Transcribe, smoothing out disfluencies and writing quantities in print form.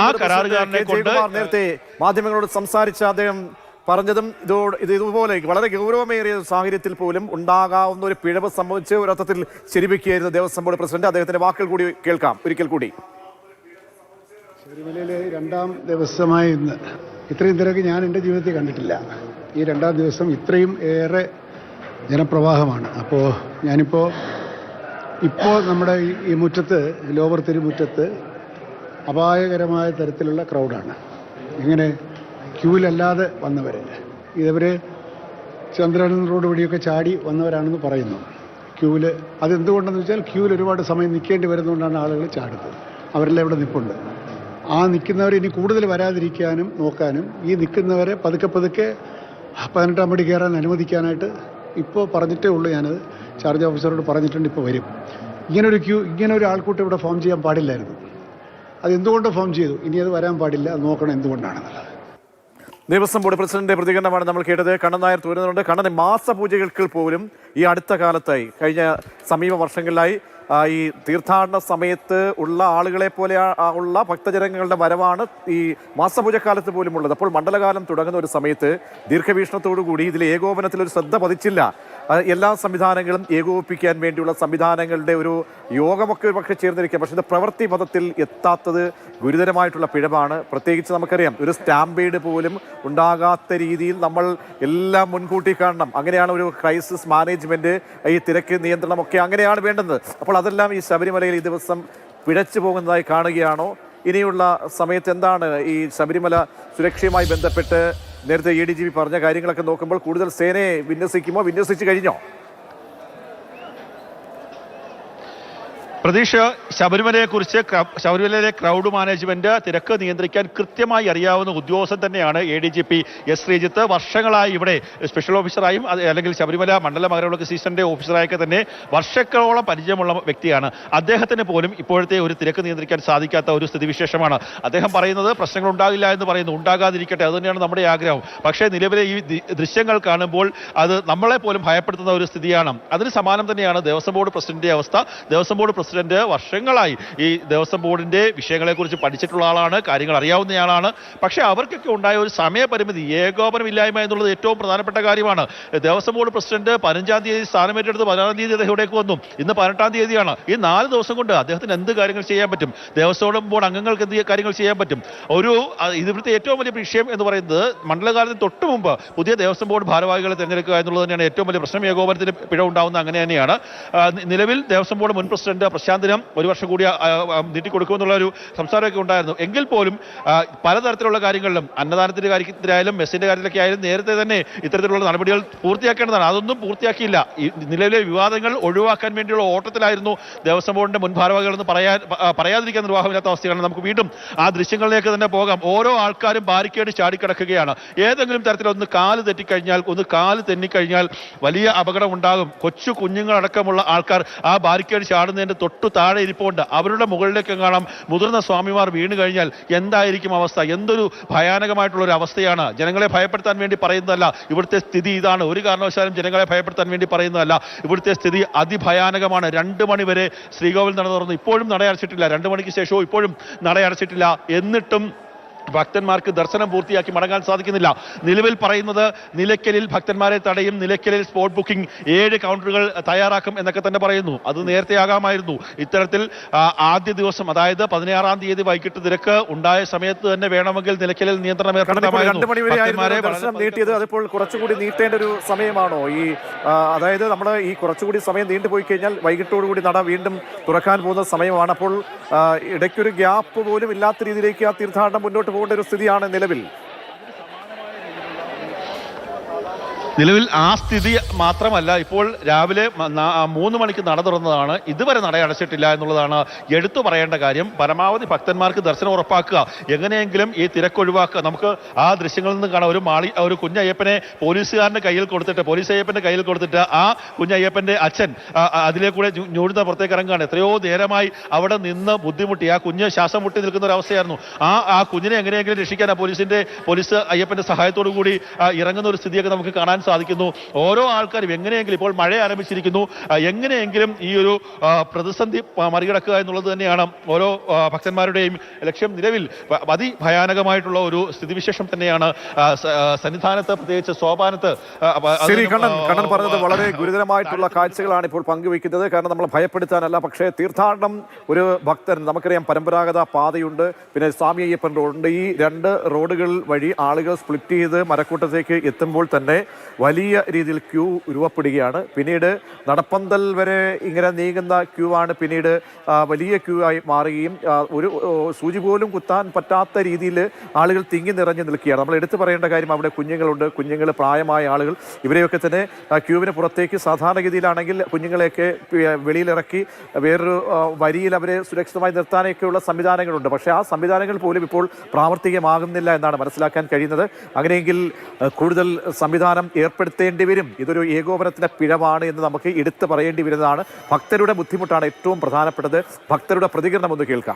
ആ കരാറുകാരനെ കൊണ്ട് നേരത്തെ മാധ്യമങ്ങളോട് സംസാരിച്ച അദ്ദേഹം പറഞ്ഞതും ഇതുപോലെ വളരെ ഗൗരവമേറിയ സാഹചര്യത്തിൽ പോലും ഉണ്ടാകാവുന്ന ഒരു പിഴവ് സംഭവിച്ച് ഒരർത്ഥത്തിൽ ശരിവെക്കുകയായിരുന്നു ദേവസ്വം ബോർഡ് പ്രസിഡന്റ്. അദ്ദേഹത്തിന്റെ വാക്കുകൾ കൂടി കേൾക്കാം ഒരിക്കൽ കൂടി. ശബരിമലയിലെ രണ്ടാം ദിവസമായ ഇന്ന് ഇത്രയും തിരക്ക് ഞാൻ എൻ്റെ ജീവിതത്തിൽ കണ്ടിട്ടില്ല. ഈ രണ്ടാം ദിവസം ഇത്രയും ഏറെ ജനപ്രവാഹമാണ്. അപ്പോൾ ഞാനിപ്പോൾ നമ്മുടെ ഈ മുറ്റത്ത്, ലോവർ തിരുമുറ്റത്ത് അപായകരമായ തരത്തിലുള്ള ക്രൗഡാണ്. ഇങ്ങനെ ക്യൂവിലല്ലാതെ വന്നവർ, ഇതവർ ചന്ദ്രൻ റോഡ് വഴിയൊക്കെ ചാടി വന്നവരാണെന്ന് പറയുന്നു. ക്യൂവിൽ അതെന്തുകൊണ്ടെന്ന് വെച്ചാൽ ക്യൂവിൽ ഒരുപാട് സമയം നിൽക്കേണ്ടി വരുന്നതുകൊണ്ടാണ് ആളുകൾ ചാടുന്നത്. അവരെല്ലാം ഇവിടെ നിൽപ്പുണ്ട്. ആ നിൽക്കുന്നവർ ഇനി കൂടുതൽ വരാതിരിക്കാനും നോക്കാനും ഈ നിൽക്കുന്നവരെ പതുക്കെ 18-ാം പടി കയറാൻ അനുവദിക്കാനായിട്ട് ഇപ്പോൾ പറഞ്ഞിട്ടേ ഉള്ളൂ. ഞാനത് ചാർജ് ഓഫീസറോട് പറഞ്ഞിട്ടുണ്ട്. ഇപ്പോൾ വരും. ഇങ്ങനെ ഒരു ആൾക്കൂട്ടം ഇവിടെ ഫോം ചെയ്യാൻ പാടില്ലായിരുന്നു. അതെന്തുകൊണ്ട് ഫോം ചെയ്തു? ഇനി അത് വരാൻ പാടില്ല. അത് നോക്കണം എന്തുകൊണ്ടാണെന്നുള്ളത്. ദേവസ്വം ബോർഡ് പ്രസിഡന്റിന്റെ പ്രതികരണമാണ് നമ്മൾ കേട്ടത്. കണ്ണൻ നായർ തുരുന്നുണ്ട്. കണ്ണൻ, മാസപൂജകൾക്ക് പോലും ഈ അടുത്ത കാലത്തായി, കഴിഞ്ഞ സമീപ വർഷങ്ങളിലായി ഈ തീർത്ഥാടന സമയത്ത് ഉള്ള ആളുകളെ പോലെ ഉള്ള ഭക്തജനങ്ങളുടെ വരവാണ് ഈ മാസപൂജക്കാലത്ത് പോലും ഉള്ളത്. അപ്പോൾ മണ്ഡലകാലം തുടങ്ങുന്ന ഒരു സമയത്ത് ദീർഘവീക്ഷണത്തോടു കൂടി ഇതിലെ ഏകോപനത്തിലൊരു ശ്രദ്ധ പതിച്ചില്ല. എല്ലാ സംവിധാനങ്ങളും ഏകോപിപ്പിക്കാൻ വേണ്ടിയുള്ള സംവിധാനങ്ങളുടെ ഒരു യോഗമൊക്കെ പക്ഷേ ചേർന്നിരിക്കുക. പക്ഷേ ഇത് പ്രവൃത്തി പദത്തിൽ എത്താത്തത് ഗുരുതരമായിട്ടുള്ള പിഴവാണ്. പ്രത്യേകിച്ച് നമുക്കറിയാം, ഒരു സ്റ്റാമ്പേഡ് പോലും ഉണ്ടാകാത്ത രീതിയിൽ നമ്മൾ എല്ലാം മുൻകൂട്ടി കാണണം. അങ്ങനെയാണ് ഒരു ക്രൈസിസ് മാനേജ്മെന്റ്, ഈ തിരക്ക് നിയന്ത്രണമൊക്കെ അങ്ങനെയാണ് വേണ്ടത്. അപ്പോൾ അതെല്ലാം ഈ ശബരിമലയിൽ ഈ ദിവസം പിഴച്ചു പോകുന്നതായി കാണുകയാണോ? ഇനിയുള്ള സമയത്ത് എന്താണ് ഈ ശബരിമല സുരക്ഷയുമായി ബന്ധപ്പെട്ട് നേരത്തെ ADGP പറഞ്ഞ കാര്യങ്ങളൊക്കെ നോക്കുമ്പോൾ കൂടുതൽ സേനയെ വിന്യസിച്ചു കഴിഞ്ഞോ? പ്രതീക്ഷ, ശബരിമലയെക്കുറിച്ച് ശബരിമലയിലെ ക്രൗഡ് മാനേജ്മെന്റ്, തിരക്ക് നിയന്ത്രിക്കാൻ കൃത്യമായി അറിയാവുന്ന ഉദ്യോഗസ്ഥൻ തന്നെയാണ് ADGP S. ശ്രീജിത്ത്. വർഷങ്ങളായി ഇവിടെ സ്പെഷ്യൽ ഓഫീസറായും അല്ലെങ്കിൽ ശബരിമല മണ്ഡല മകരവിളക്ക് സീസണിന്റെ ഓഫീസറായൊക്കെ തന്നെ വർഷങ്ങളോളം പരിചയമുള്ള വ്യക്തിയാണ്. അദ്ദേഹത്തിന് പോലും ഇപ്പോഴത്തെ ഒരു തിരക്ക് നിയന്ത്രിക്കാൻ സാധിക്കാത്ത ഒരു സ്ഥിതിവിശേഷമാണ്. അദ്ദേഹം പറയുന്നത് പ്രശ്നങ്ങൾ ഉണ്ടാകില്ല എന്ന് പറയുന്നു. ഉണ്ടാകാതിരിക്കട്ടെ, അത് തന്നെയാണ് നമ്മുടെ ആഗ്രഹം. പക്ഷേ നിലവിലെ ഈ ദൃശ്യങ്ങൾ കാണുമ്പോൾ അത് നമ്മളെ പോലും ഭയപ്പെടുത്തുന്ന ഒരു സ്ഥിതിയാണ്. അതിന് സമാനം തന്നെയാണ് ദേവസ്വം ബോർഡ് പ്രസിഡന്റിന്റെ അവസ്ഥ. ദേവസ്വം ബോർഡ് പ്രസിഡന്റ് വർഷങ്ങളായി ഈ ദേവസ്വം ബോർഡിന്റെ വിഷയങ്ങളെക്കുറിച്ച് പഠിച്ചിട്ടുള്ള ആളാണ്, കാര്യങ്ങൾ അറിയാവുന്നയാളാണ്. പക്ഷേ അവർക്കൊക്കെ ഉണ്ടായ ഒരു സമയപരിമിതി, ഏകോപനമില്ലായ്മ എന്നുള്ളത് ഏറ്റവും പ്രധാനപ്പെട്ട കാര്യമാണ്. ദേവസ്വം ബോർഡ് പ്രസിഡന്റ് 15-ാം തീയതി സ്ഥാനമേറ്റെടുത്ത് 16-ാം തീയതി അദ്ദേഹം ഇവിടേക്ക് വന്നു. ഇന്ന് 18-ാം തീയതിയാണ്. ഈ 4 ദിവസം കൊണ്ട് അദ്ദേഹത്തിന് എന്ത് കാര്യങ്ങൾ ചെയ്യാൻ പറ്റും? ദേവസ്വം ബോർഡ് അംഗങ്ങൾക്ക് എന്ത് കാര്യങ്ങൾ ചെയ്യാൻ പറ്റും? ഇവിടുത്തെ ഏറ്റവും വലിയ വിഷയം എന്ന് പറയുന്നത് മണ്ഡലകാലത്തിന് തൊട്ട് മുമ്പ് പുതിയ ദേവസ്വം ബോർഡ് ഭാരവാഹികളെ തിരഞ്ഞെടുക്കുക എന്നുള്ളത് തന്നെയാണ് ഏറ്റവും വലിയ പ്രശ്നം. ഏകോപനത്തിന് പിഴവുണ്ടാവുന്ന അങ്ങനെ തന്നെയാണ്. നിലവിൽ ദേവസ്വം ബോർഡ് മുൻ പ്രസിഡന്റ് പ്രശാന്തിനും 1 വർഷം കൂടി നീട്ടിക്കൊടുക്കുമെന്നുള്ള ഒരു സംസാരമൊക്കെ ഉണ്ടായിരുന്നു. എങ്കിൽ പോലും പലതരത്തിലുള്ള കാര്യങ്ങളിലും, അന്നദാനത്തിന്റെ കാര്യത്തിലായാലും മെസ്സിന്റെ കാര്യത്തിലൊക്കെ ആയാലും നേരത്തെ തന്നെ ഇത്തരത്തിലുള്ള നടപടികൾ പൂർത്തിയാക്കേണ്ടതാണ്. അതൊന്നും പൂർത്തിയാക്കിയില്ല. നിലവിലെ വിവാദങ്ങൾ ഒഴിവാക്കാൻ വേണ്ടിയുള്ള ഓട്ടത്തിലായിരുന്നു ദേവസ്വം ബോർഡിന്റെ മുൻ ഭാരവാഹികളെന്ന് പറയാതിരിക്കാൻ നിർവാഹമില്ലാത്ത അവസ്ഥയാണ്. നമുക്ക് വീണ്ടും ആ ദൃശ്യങ്ങളിലേക്ക് തന്നെ പോകാം. ഓരോ ആൾക്കാരും ബാരിക്കേഡ് ചാടിക്കിടക്കുകയാണ്. ഏതെങ്കിലും തരത്തിലൊന്ന് കാല് തെറ്റിക്കഴിഞ്ഞാൽ, ഒന്ന് കാല് തെന്നിക്കഴിഞ്ഞാൽ വലിയ അപകടം ഉണ്ടാകും. കൊച്ചു കുഞ്ഞുങ്ങളടക്കമുള്ള ആൾക്കാർ ആ ബാരിക്കേഡ് ചാടുന്നതിന്റെ തൊട്ടു താഴെ ഇരിപ്പുണ്ട്. അവരുടെ മുകളിലേക്ക് കാണാം മുതിർന്ന സ്വാമിമാർ വീണ് കഴിഞ്ഞാൽ എന്തായിരിക്കും അവസ്ഥ? എന്തൊരു ഭയാനകമായിട്ടുള്ള ഒരു അവസ്ഥയാണ്. ജനങ്ങളെ ഭയപ്പെടുത്താൻ വേണ്ടി പറയുന്നതല്ല ഇവിടുത്തെ സ്ഥിതി. ഇതാണ്, ഒരു കാരണവശാലും ജനങ്ങളെ ഭയപ്പെടുത്താൻ വേണ്ടി പറയുന്നതല്ല. ഇവിടുത്തെ സ്ഥിതി അതിഭയാനകമാണ്. 2 മണി വരെ ശ്രീകോവിൽ നട തുറന്നു. ഇപ്പോഴും നടയടച്ചിട്ടില്ല. 2 മണിക്ക് ശേഷവും ഇപ്പോഴും നടയടച്ചിട്ടില്ല. എന്നിട്ടും ഭക്തന്മാർക്ക് ദർശനം പൂർത്തിയാക്കി മടങ്ങാൻ സാധിക്കുന്നില്ല. നിലവിൽ പറയുന്നത് നിലയ്ക്കലിൽ ഭക്തന്മാരെ തടയും, നിലയ്ക്കലിൽ സ്പോട്ട് ബുക്കിംഗ് 7 കൗണ്ടറുകൾ തയ്യാറാക്കും എന്നൊക്കെ തന്നെ പറയുന്നു. അത് നേരത്തെ ആകാമായിരുന്നു. ഇത്തരത്തിൽ ആദ്യ ദിവസം, അതായത് 16-ാം തീയതി വൈകിട്ട് തിരക്ക് ഉണ്ടായ സമയത്ത് തന്നെ വേണമെങ്കിൽ നിലയ്ക്കലിൽ നിയന്ത്രണം ഏർപ്പെടുത്താമായിരുന്നു. നീട്ടിയത് അതിപ്പോൾ കുറച്ചുകൂടി നീട്ടേണ്ട ഒരു സമയമാണോ? അതായത് നമ്മൾ ഈ കുറച്ചുകൂടി സമയം നീണ്ടുപോയി കഴിഞ്ഞാൽ വൈകിട്ടോടുകൂടി നട വീണ്ടും തുറക്കാൻ പോകുന്ന സമയമാണ്. അപ്പോൾ ഇടയ്ക്കൊരു ഗ്യാപ്പ് പോലും ഇല്ലാത്ത രീതിയിലേക്ക് ആ തീർത്ഥാടനം മുന്നോട്ട് പോകേണ്ട ഒരു സ്ഥിതിയാണ് നിലവിൽ. ആ സ്ഥിതി മാത്രമല്ല, ഇപ്പോൾ രാവിലെ 3 മണിക്ക് നട തുറന്നതാണ്. ഇതുവരെ നട അടച്ചിട്ടില്ല എന്നുള്ളതാണ് എടുത്തു പറയേണ്ട കാര്യം. പരമാവധി ഭക്തന്മാർക്ക് ദർശനം ഉറപ്പാക്കുക, എങ്ങനെയെങ്കിലും ഈ തിരക്കൊഴിവാക്കുക. നമുക്ക് ആ ദൃശ്യങ്ങളിൽ നിന്ന് കാണാം, ഒരു കുഞ്ഞയ്യപ്പനെ പോലീസ് അയ്യപ്പന്റെ കയ്യിൽ കൊടുത്തിട്ട് ആ കുഞ്ഞയ്യപ്പന്റെ അച്ഛൻ അതിലേക്കൂടെ ഞൂടുന്ന പുറത്തേക്ക് ഇറങ്ങുകയാണ്. എത്രയോ നേരമായി അവിടെ നിന്ന് ബുദ്ധിമുട്ടി ആ കുഞ്ഞ് ശ്വാസം മുട്ടി നിൽക്കുന്ന ഒരു അവസ്ഥയായിരുന്നു. ആ കുഞ്ഞിനെ എങ്ങനെയെങ്കിലും രക്ഷിക്കാൻ പോലീസ് അയ്യപ്പന്റെ സഹായത്തോടു കൂടി ഇറങ്ങുന്ന ഒരു സ്ഥിതിയൊക്കെ നമുക്ക് കാണാൻ സാധിക്കുന്നു. ഓരോ ആൾക്കാരും എങ്ങനെയെങ്കിലും ഇപ്പോൾ മഴ ആരംഭിച്ചിരിക്കുന്നു, എങ്ങനെയെങ്കിലും ഈ ഒരു പ്രതിസന്ധി മറികടക്കുക എന്നുള്ളത് തന്നെയാണ് ഓരോ ഭക്തന്മാരുടെയും ലക്ഷ്യം. നിലവിൽ അതിഭയാനകമായിട്ടുള്ള ഒരു സ്ഥിതിവിശേഷം തന്നെയാണ് സന്നിധാനത്ത്, പ്രത്യേകിച്ച് സോപാനത്ത്. ശരി, കണ്ണൻ പറഞ്ഞത് വളരെ ഗുരുതരമായിട്ടുള്ള കാഴ്ചകളാണ് ഇപ്പോൾ പങ്കുവെക്കുന്നത്. കാരണം നമ്മൾ ഭയപ്പെടുത്താനല്ല, പക്ഷേ തീർത്ഥാടനം ഒരു ഭക്തൻ, നമുക്കറിയാം പരമ്പരാഗത പാതയുണ്ട്, പിന്നെ സ്വാമി അയ്യപ്പൻ റോഡുണ്ട്. ഈ രണ്ട് റോഡുകൾ വഴി ആളുകൾ സ്പ്ലിറ്റ് ചെയ്ത് മരക്കൂട്ടത്തേക്ക് എത്തുമ്പോൾ തന്നെ വലിയ രീതിയിൽ ക്യൂ രൂപപ്പെടുകയാണ്. പിന്നീട് നടപ്പന്തൽ വരെ ഇങ്ങനെ നീങ്ങുന്ന ക്യൂ ആണ് പിന്നീട് വലിയ ക്യൂ ആയി മാറുകയും ഒരു സൂചി പോലും കുത്താൻ പറ്റാത്ത രീതിയിൽ ആളുകൾ തിങ്ങി നിറഞ്ഞു നിൽക്കുകയാണ്. നമ്മൾ എടുത്തു പറയേണ്ട കാര്യം അവിടെ കുഞ്ഞുങ്ങളുണ്ട്, കുഞ്ഞുങ്ങൾ, പ്രായമായ ആളുകൾ, ഇവരെയൊക്കെ തന്നെ ക്യൂവിന് പുറത്തേക്ക് സാധാരണഗതിയിലാണെങ്കിൽ കുഞ്ഞുങ്ങളെയൊക്കെ വെളിയിലിറക്കി വേറൊരു വരിയിൽ അവരെ സുരക്ഷിതമായി നിർത്താനൊക്കെയുള്ള സംവിധാനങ്ങളുണ്ട്. പക്ഷേ ആ സംവിധാനങ്ങൾ പോലും ഇപ്പോൾ പ്രാവർത്തികമാകുന്നില്ല എന്നാണ് മനസ്സിലാക്കാൻ കഴിയുന്നത്. അങ്ങനെയെങ്കിൽ കൂടുതൽ സംവിധാനം ഏർപ്പെടുത്തേണ്ടി വരും. ഇതൊരു ഏകോപനത്തിന്റെ പിഴവാണ് എന്ന് നമുക്ക് എടുത്തു പറയേണ്ടി വരുന്നതാണ്. ഭക്തരുടെ ബുദ്ധിമുട്ടാണ് ഏറ്റവും പ്രധാനപ്പെട്ടത്. ഭക്തരുടെ പ്രതികരണം ഒന്ന് കേൾക്കാം.